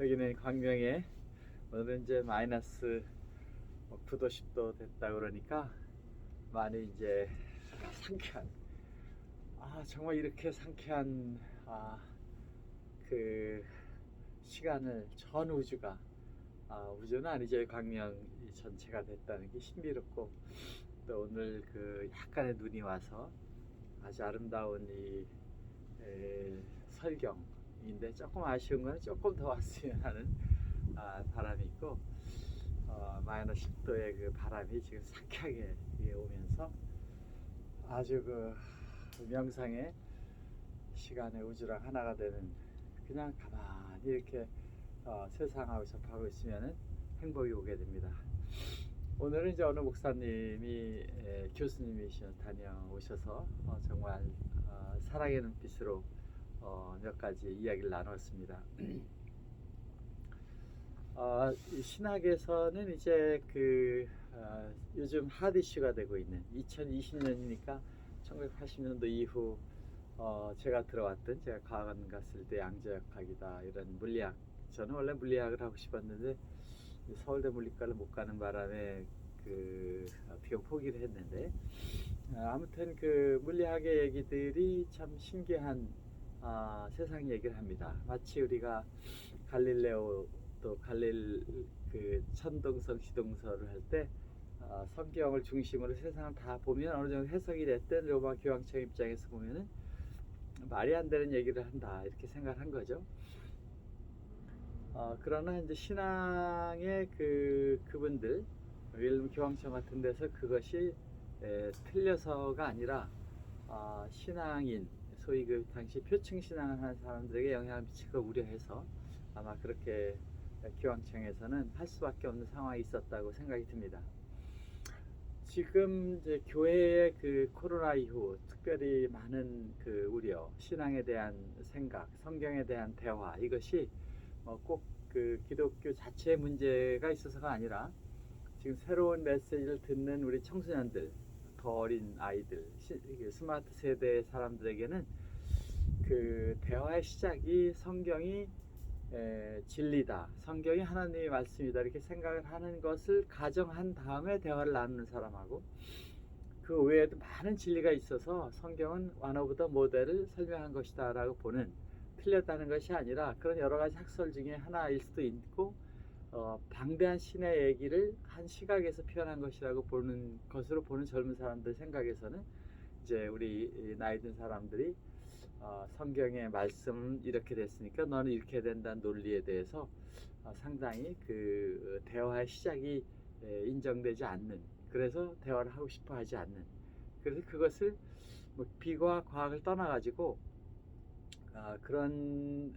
여기는 광명에 오늘은 이제 마이너스 9도 10도 됐다 그러니까 많이 이제 상쾌한 정말 이렇게 상쾌한 그 시간을 전 우주가 우주는 아니죠. 광명 이 전체가 됐다는 게 신비롭고 또 오늘 그 약간의 눈이 와서 아주 아름다운 이 설경인데 조금 아쉬운 건 조금 더 왔으면 하는 바람이 있고 마이너스 10도의 그 바람이 지금 상쾌하게 오면서 아주 그 명상의 시간에 우주랑 하나가 되는 그냥 가만히 이렇게 세상하고 접하고 있으면 행복이 오게 됩니다. 오늘은 이제 어느 목사님이 교수님이셔 다녀오셔서 정말 사랑의 눈빛으로 몇 가지 이야기를 나눴습니다. 신학에서는 이제 요즘 핫 이슈가 되고 있는 2020년이니까 1980년도 이후 제가 들어왔던 제가 과학원 갔을 때 양자역학이다 이런 물리학, 저는 원래 물리학을 하고 싶었는데 서울대 물리과를 못 가는 바람에 어떻게 포기를 했는데 아무튼 그 물리학의 얘기들이 참 신기한 세상 얘기를 합니다. 마치 우리가 갈릴레오 또 그 천동설 지동설을 할 때 성경을 중심으로 세상을 다 보면 어느 정도 해석이 됐든 로마 교황청 입장에서 보면은 말이 안 되는 얘기를 한다 이렇게 생각을 한 거죠. 그러나 이제 신앙의 그분들 윌름 교황청 같은 데서 그것이 틀려서가 아니라 신앙인 소위 그 당시 표층 신앙을 하는 사람들에게 영향을 미칠 거 우려해서 아마 그렇게 교황청에서는 할 수밖에 없는 상황이 있었다고 생각이 듭니다. 지금 이제 교회의 그 코로나 이후 특별히 많은 그 우려, 신앙에 대한 생각, 성경에 대한 대화 이것이 꼭 그 기독교 자체의 문제가 있어서가 아니라 지금 새로운 메시지를 듣는 우리 청소년들, 더 어린 아이들, 스마트 세대 사람들에게는 그 대화의 시작이 성경이 진리다, 성경이 하나님의 말씀이다 이렇게 생각을 하는 것을 가정한 다음에 대화를 나누는 사람하고 그 외에도 많은 진리가 있어서 성경은 one of the model을 설명한 것이다 라고 보는, 틀렸다는 것이 아니라 그런 여러 가지 학설 중에 하나일 수도 있고 방대한 신의 얘기를 한 시각에서 표현한 것이라고 보는 것으로 보는 젊은 사람들 생각에서는 이제 우리 나이 든 사람들이 성경의 말씀은 이렇게 됐으니까 너는 이렇게 해야 된다는 논리에 대해서 상당히 그 대화의 시작이 인정되지 않는, 그래서 대화를 하고 싶어 하지 않는, 그래서 그것을 뭐 비과 과학을 떠나가지고 그런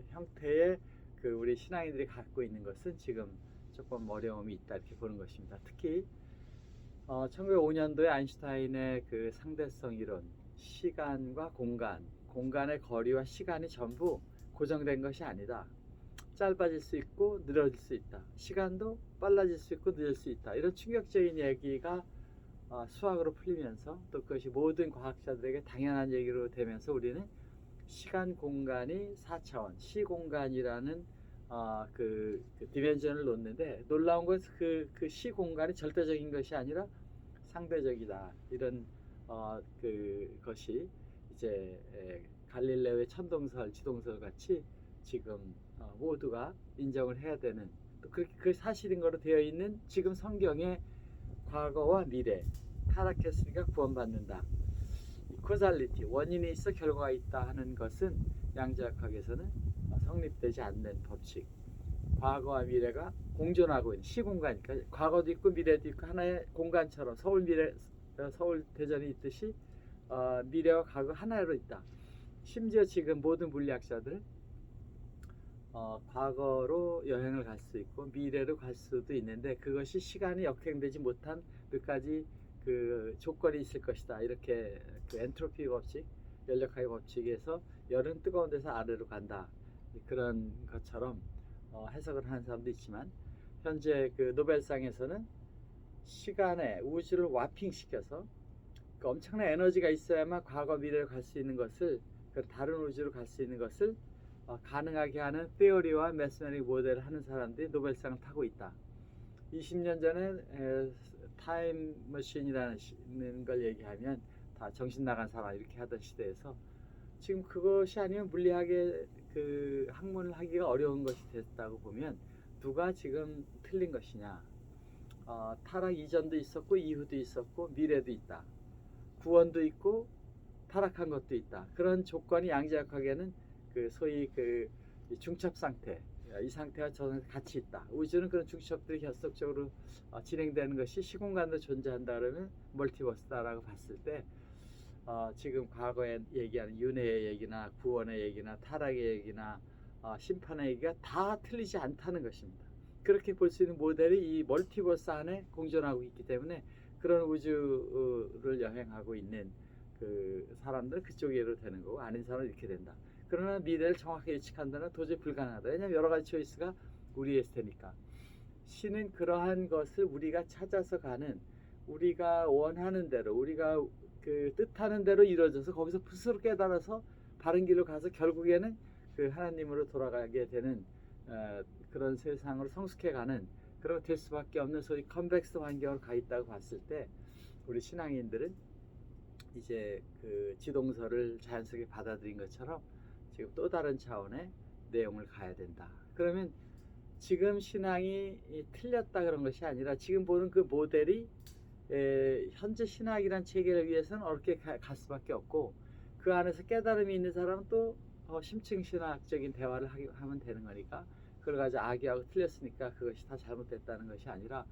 형태의 그 우리 신앙인들이 갖고 있는 것은 지금 조금 어려움이 있다 이렇게 보는 것입니다. 특히 1905년도에 아인슈타인의 그 상대성 이론, 시간과 공간, 공간의 거리와 시간이 전부 고정된 것이 아니다. 짧아질 수 있고 늘어질 수 있다. 시간도 빨라질 수 있고 늦을 수 있다. 이런 충격적인 얘기가 수학으로 풀리면서 또 그것이 모든 과학자들에게 당연한 얘기로 되면서 우리는 시간 공간이 4차원, 시공간이라는 그 디멘전을 놓는데 놀라운 것은 그 시공간이 절대적인 것이 아니라 상대적이다. 이런 그것이 이제 갈릴레오의 천동설, 지동설 같이 지금 모두가 인정을 해야 되는, 또 그렇게 그 사실인 거로 되어 있는 지금 성경의 과거와 미래, 타락했으니까 구원받는다. 코잘리티, 원인이 있어 결과가 있다 하는 것은 양자역학에서는 성립되지 않는 법칙. 과거와 미래가 공존하고 있는 시공간이니까 과거도 있고 미래도 있고 하나의 공간처럼 서울 대전이 있듯이 미래와 과거 하나로 있다. 심지어 지금 모든 물리학자들 과거로 여행을 갈 수 있고 미래로 갈 수도 있는데 그것이 시간이 역행되지 못한 몇 가지 그 조건이 있을 것이다. 이렇게 그 엔트로피 법칙, 연력학의 법칙에서 열은 뜨거운 데서 아래로 간다. 그런 것처럼 해석을 하는 사람도 있지만 현재 그 노벨상에서는 시간에 우주를 와핑시켜서 그 엄청난 에너지가 있어야만 과거 미래로 갈 수 있는 것을, 그 다른 우주로 갈 수 있는 것을 가능하게 하는 테오리와 매스메릭 모델을 하는 사람들이 노벨상을 타고 있다. 20년 전에 타임머신이라는 걸 얘기하면 다 정신 나간 사람 이렇게 하던 시대에서 지금 그것이 아니면 물리학의 그 학문을 하기가 어려운 것이 됐다고 보면 누가 지금 틀린 것이냐. 타락 이전도 있었고 이후도 있었고 미래도 있다. 구원도 있고 타락한 것도 있다. 그런 조건이 양자역학에는 그 소위 그 중첩 상태, 이 상태와 저 상태 같이 있다. 우주는 그런 중첩들이 결속적으로 진행되는 것이 시공간으로 존재한다 그러면 멀티버스다라고 봤을 때 지금 과거에 얘기하는 윤회의 얘기나 구원의 얘기나 타락의 얘기나 심판의 얘기가 다 틀리지 않다는 것입니다. 그렇게 볼 수 있는 모델이 이 멀티버스 안에 공존하고 있기 때문에 그런 우주를 여행하고 있는 그 사람들은 그쪽으로 되는 거고 아닌 사람은 이렇게 된다. 그러나 미래를 정확히 예측한다는 도저히 불가능하다. 왜냐하면 여러 가지 초이스가 우리의 테니까. 신은 그러한 것을 우리가 찾아서 가는 우리가 원하는 대로 우리가 그 뜻하는 대로 이루어져서 거기서 스스로 깨달아서 바른 길로 가서 결국에는 그 하나님으로 돌아가게 되는 그런 세상으로 성숙해가는 그런 될 수밖에 없는 소위 컨벡스 환경으로 가 있다고 봤을 때 우리 신앙인들은 이제 그 지동설을 자연스럽게 받아들인 것처럼 지금 또 다른 차원의 내용을 가야 된다. 그러면 지금 신앙이 틀렸다 그런 것이 아니라 지금 보는 그 모델이 현재 신학이란 체계를 위해서는 어렵게 갈 수밖에 없고 그 안에서 깨달음이 있는 사람은 또 심층 신학적인 대화를 하면 되는 거니까 그걸 가지고 악의하고 틀렸으니까 그것이 다 잘못됐다는 것이 아니라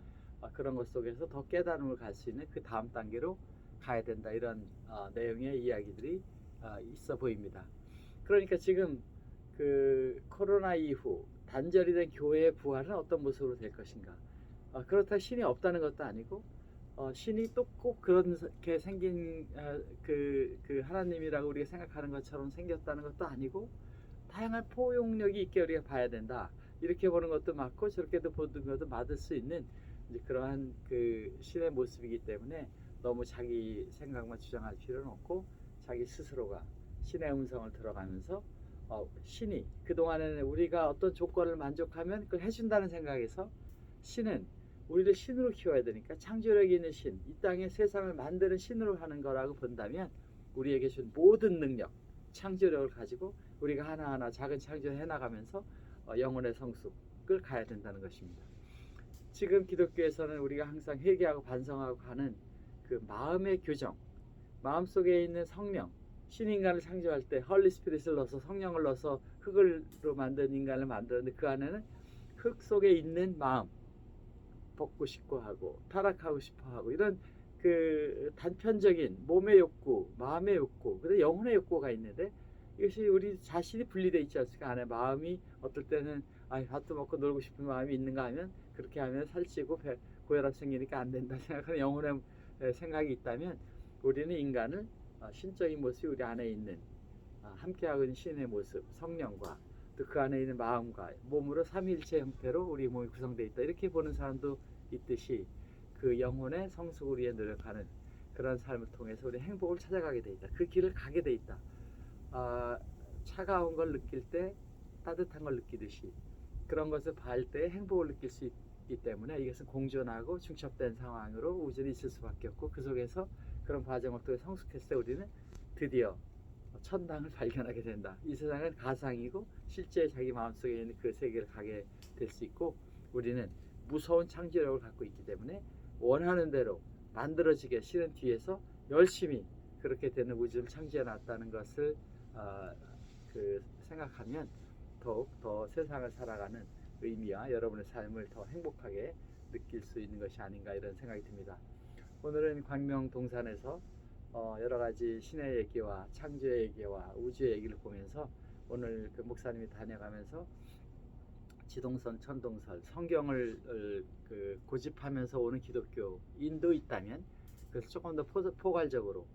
그런 것 속에서 더 깨달음을 갈 수 있는 그 다음 단계로 가야 된다. 이런 내용의 이야기들이 있어 보입니다. 그러니까 지금 그 코로나 이후 단절이 된 교회의 부활은 어떤 모습으로 될 것인가. 그렇다고 신이 없다는 것도 아니고 신이 또 꼭 그렇게 생긴 그 하나님이라고 우리가 생각하는 것처럼 생겼다는 것도 아니고 다양한 포용력이 있게 우리가 봐야 된다. 이렇게 보는 것도 맞고 저렇게도 보는 것도 맞을 수 있는 이제 그러한 그 신의 모습이기 때문에 너무 자기 생각만 주장할 필요는 없고 자기 스스로가 신의 음성을 들어가면서 신이 그동안에는 우리가 어떤 조건을 만족하면 그걸 해준다는 생각에서 신은 우리를 신으로 키워야 되니까 창조력이 있는 신, 이 땅에 세상을 만드는 신으로 하는 거라고 본다면 우리에게 준 모든 능력, 창조력을 가지고 우리가 하나하나 작은 창조를 해나가면서 영혼의 성숙을 가야 된다는 것입니다. 지금 기독교에서는 우리가 항상 회개하고 반성하고 가는 그 마음의 교정, 마음속에 있는 성령, 신인간을 창조할 때 헐리 스피릿을 넣어서 성령을 넣어서 흙으로 만든 인간을 만들었는데 그 안에는 흙 속에 있는 마음, 벗고 싶고 하고 타락하고 싶어 하고 이런 그 단편적인 몸의 욕구, 마음의 욕구, 그리고 영혼의 욕구가 있는데 이것이 우리 자신이 분리되어 있지 않습니까? 안에 마음이 어떨 때는 밥도 먹고 놀고 싶은 마음이 있는가 하면 그렇게 하면 살찌고 고혈압 생기니까 안 된다 생각하는 영혼의 생각이 있다면 우리는 인간을 신적인 모습이 우리 안에 있는 함께하고 있는 신의 모습, 성령과 또 그 안에 있는 마음과 몸으로 삼위일체 형태로 우리 몸이 구성되어 있다. 이렇게 보는 사람도 있듯이 그 영혼의 성숙을 위해 노력하는 그런 삶을 통해서 우리 행복을 찾아가게 돼 있다. 그 길을 가게 돼 있다. 차가운 걸 느낄 때 따뜻한 걸 느끼듯이 그런 것을 봐할 때 행복을 느낄 수 있기 때문에 이것은 공존하고 중첩된 상황으로 우주는 있을 수밖에 없고 그 속에서 그런 과정을 통해 성숙했을 때 우리는 드디어 천당을 발견하게 된다. 이 세상은 가상이고 실제 자기 마음속에 있는 그 세계를 가게 될 수 있고 우리는 무서운 창조력을 갖고 있기 때문에 원하는 대로 만들어지게 신은 뒤에서 열심히 그렇게 되는 우주를 창조해 놨다는 것을 그 생각하면 더욱 더 세상을 살아가는 의미와 여러분의 삶을 더 행복하게 느낄 수 있는 것이 아닌가 이런 생각이 듭니다. 오늘은 광명동산에서 여러 가지 신의 얘기와 창조의 얘기와 우주의 얘기를 보면서 오늘 그 목사님이 다녀가면서 지동선, 천동설, 성경을 그 고집하면서 오는 기독교인도 있다면 그래서 조금 더 포괄적으로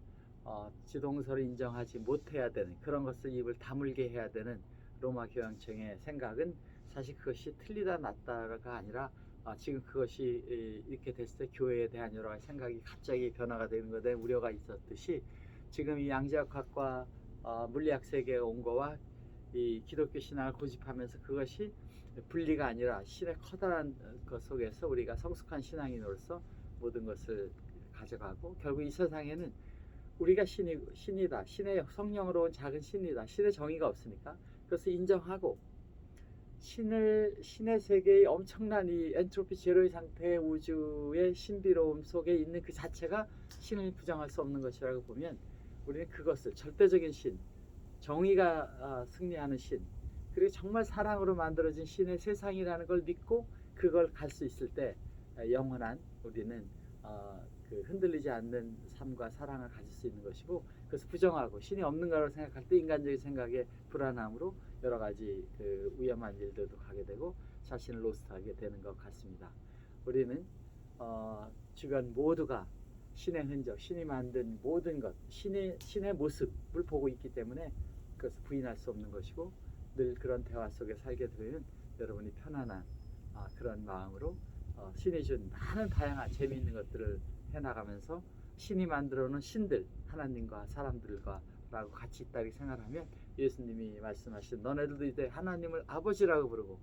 지동설을 인정하지 못해야 되는 그런 것을 입을 다물게 해야 되는 로마 교황청의 생각은 사실 그것이 틀리다 낫다가 아니라 지금 그것이 이렇게 됐을 때 교회에 대한 여러 가지 생각이 갑자기 변화가 되는 것에 대한 우려가 있었듯이 지금 이 양자역학과 물리학 세계에 온 거와 이 기독교 신앙을 고집하면서 그것이 분리가 아니라 신의 커다란 것 속에서 우리가 성숙한 신앙인으로서 모든 것을 가져가고, 결국 이 세상에는 우리가 신이다, 신의 성령으로 온 작은 신이다, 신의 정의가 없으니까 그것을 인정하고, 신의 세계의 엄청난 이 엔트로피 제로의 상태의 우주의 신비로움 속에 있는 그 자체가 신을 부정할 수 없는 것이라고 보면, 우리는 그것을 절대적인 신, 정의가 승리하는 신, 그리고 정말 사랑으로 만들어진 신의 세상이라는 걸 믿고 그걸 갈 수 있을 때 영원한 우리는 그 흔들리지 않는 삶과 사랑을 가질 수 있는 것이고, 그래서 부정하고 신이 없는 거라고 생각할 때 인간적인 생각에 불안함으로 여러 가지 그 위험한 일들도 가게 되고 자신을 로스트하게 되는 것 같습니다. 우리는 주변 모두가 신의 흔적, 신이 만든 모든 것, 신의 모습을 보고 있기 때문에 그것을 부인할 수 없는 것이고, 늘 그런 대화 속에 살게 되면 여러분이 편안한 그런 마음으로 신이 준 많은 다양한 재미있는 것들을 해나가면서 신이 만들어 놓은 신들, 하나님과 사람들과 라고 같이 있다 이렇게 생각하면, 예수님이 말씀하신 너네들도 이제 하나님을 아버지라고 부르고,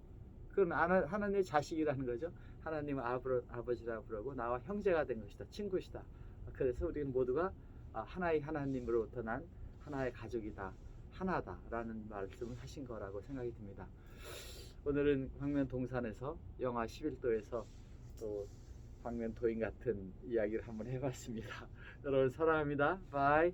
그건 하나님의 자식이라는 거죠. 하나님을 아버지라고 부르고 나와 형제가 된 것이다, 친구시다. 그래서 우리는 모두가 하나의 하나님으로부터 난 하나의 가족이다, 하나다라는 말씀을 하신 거라고 생각이 듭니다. 오늘은 광면 동산에서 영하 11도에서 또 광면 도인 같은 이야기를 한번 해봤습니다. 여러분 사랑합니다. 바이.